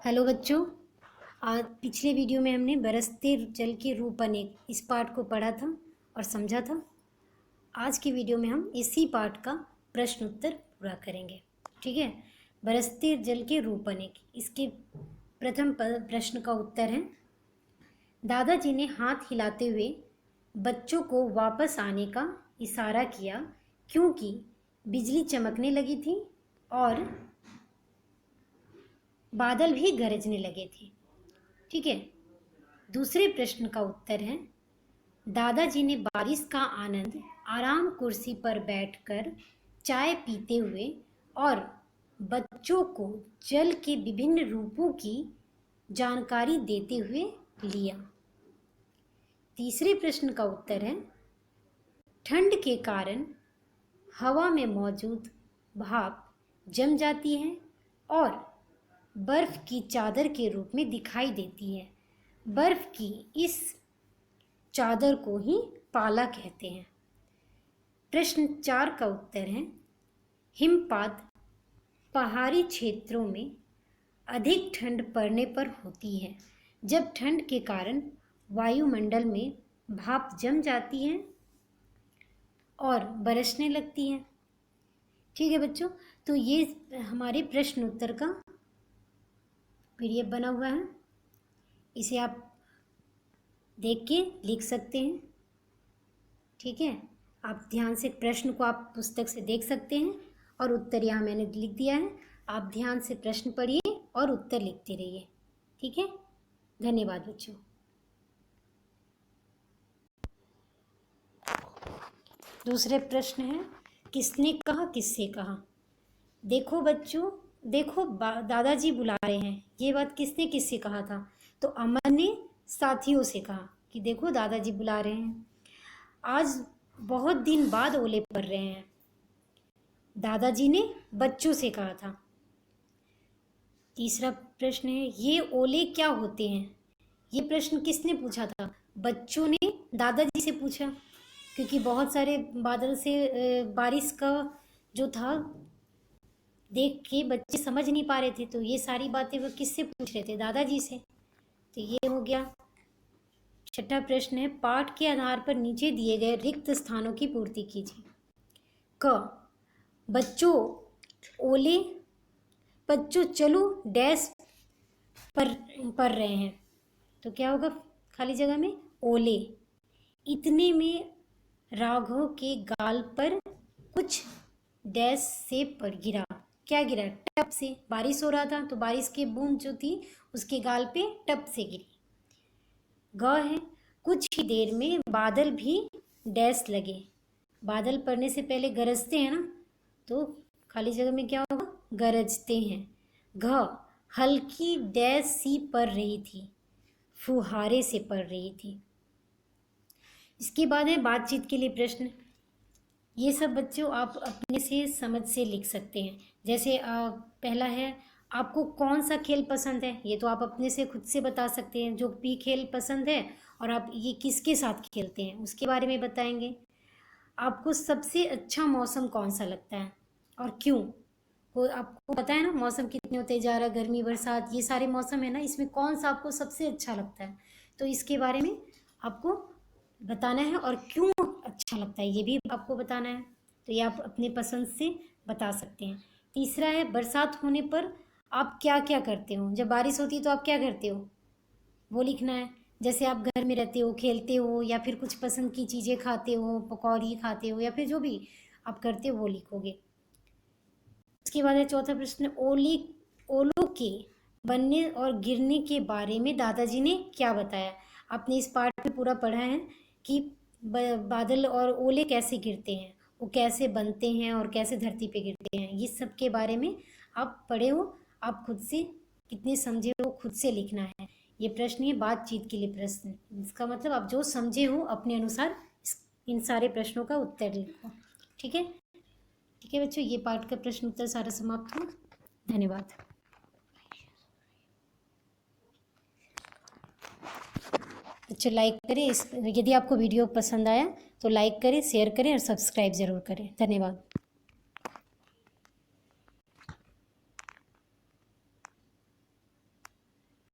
Hello बच्चों, आज पिछले वीडियो में हमने बरसते जल के रूप अनेक इस पाठ को पढ़ा था और समझा था। आज की वीडियो में हम इसी पाठ का प्रश्न उत्तर पूरा करेंगे। ठीक है, बरसते जल के रूप अनेक, इसके प्रथम प्रश्न का उत्तर है, दादाजी ने हाथ हिलाते हुए बच्चों को वापस आने का इशारा किया क्योंकि बिजली चमकने लगी थी और बादल भी गरजने लगे थे। ठीक है, दूसरे प्रश्न का उत्तर है, दादाजी ने बारिश का आनंद आराम कुर्सी पर बैठकर चाय पीते हुए और बच्चों को जल के विभिन्न रूपों की जानकारी देते हुए लिया। तीसरे प्रश्न का उत्तर है, ठंड के कारण हवा में मौजूद भाप जम जाती है और बर्फ की चादर के रूप में दिखाई देती है। बर्फ की इस चादर को ही पाला कहते हैं। प्रश्न 4 का उत्तर है, हिमपात पहाड़ी क्षेत्रों में अधिक ठंड पड़ने पर होती है जब ठंड के कारण वायुमंडल में भाप जम जाती है और बरसने लगती है। ठीक है बच्चों, तो ये हमारे प्रश्न उत्तर का पीडीएफ बना हुआ है, इसे आप देख के लिख सकते हैं। ठीक है, आप ध्यान से प्रश्न को आप पुस्तक से देख सकते हैं और उत्तर यहाँ मैंने लिख दिया है। आप ध्यान से प्रश्न पढ़िए और उत्तर लिखते रहिए। ठीक है, धन्यवाद बच्चों। दूसरे प्रश्न है, किसने कहा किससे कहा। देखो बच्चों, देखो दादाजी बुला रहे हैं, ये बात किसने किससे कहा था? तो अमन ने साथियों से कहा कि देखो दादाजी बुला रहे हैं। आज बहुत दिन बाद ओले पड़ रहे हैं, दादाजी ने बच्चों से कहा था। तीसरा प्रश्न है, ये ओले क्या होते हैं। ये प्रश्न किसने पूछा था? बच्चों ने दादाजी से पूछा, क्योंकि बहुत सारे बादल से बारिश का जो था देख के बच्चे समझ नहीं पा रहे थे, तो ये सारी बातें वो किससे पूछ रहे थे? दादाजी से। तो ये हो गया। छठा प्रश्न है, पाठ के आधार पर नीचे दिए गए रिक्त स्थानों की पूर्ति कीजिए। क, बच्चों ओले, बच्चों चलो डैश पर रहे हैं, तो क्या होगा खाली जगह में? ओले। इतने में राघव के गाल पर कुछ डैश से पड़ गिरा। क्या गिरा? टप से। बारिश हो रहा था तो बारिश की बूंद जो थी उसके गाल पे टप से गिरी। ग है, कुछ ही देर में बादल भी डैश लगे। बादल पड़ने से पहले गरजते हैं ना, तो खाली जगह में क्या होगा? गरजते हैं। घ, हल्की डैश सी पड़ रही थी, फुहारे से पड़ रही थी। इसके बाद है बातचीत के लिए प्रश्न। ये सब बच्चों आप अपने से समझ से लिख सकते हैं। जैसे पहला है, आपको कौन सा खेल पसंद है, ये तो आप अपने से खुद से बता सकते हैं। जो भी खेल पसंद है और आप ये किसके साथ खेलते हैं उसके बारे में बताएंगे। आपको सबसे अच्छा मौसम कौन सा लगता है और क्यों? वो आपको पता है ना मौसम कितने होते जा रहा है, गर्मी बरसात ये सारे मौसम है ना, इसमें कौन सा आपको सबसे अच्छा लगता है, तो इसके बारे में आपको बताना है। और क्यों अच्छा लगता है ये भी आपको बताना है। तो ये आप अपने पसंद से बता सकते हैं। तीसरा है, बरसात होने पर आप क्या क्या करते हो। जब बारिश होती है तो आप क्या करते हो वो लिखना है। जैसे आप घर में रहते हो, खेलते हो, या फिर कुछ पसंद की चीज़ें खाते हो, पकौड़ी खाते हो, या फिर जो भी आप करते हो वो लिखोगे। उसके बाद है चौथा प्रश्न, ओलों के बनने और गिरने के बारे में दादाजी ने क्या बताया। आपने इस पाठ में पूरा पढ़ा है कि बादल और ओले कैसे गिरते हैं, वो कैसे बनते हैं और कैसे धरती पे गिरते हैं, ये सब के बारे में आप पढ़े हो। आप खुद से कितने समझे हो खुद से लिखना है। ये प्रश्न है बातचीत के लिए प्रश्न, इसका मतलब आप जो समझे हो अपने अनुसार इन सारे प्रश्नों का उत्तर लिखो। ठीक है, ठीक है बच्चों, ये पाठ का प्रश्न उत्तर सारा समाप्त हुआ। धन्यवाद। बच्चों लाइक करें, यदि आपको वीडियो पसंद आया तो लाइक करें, शेयर करें और सब्सक्राइब ज़रूर करें। धन्यवाद।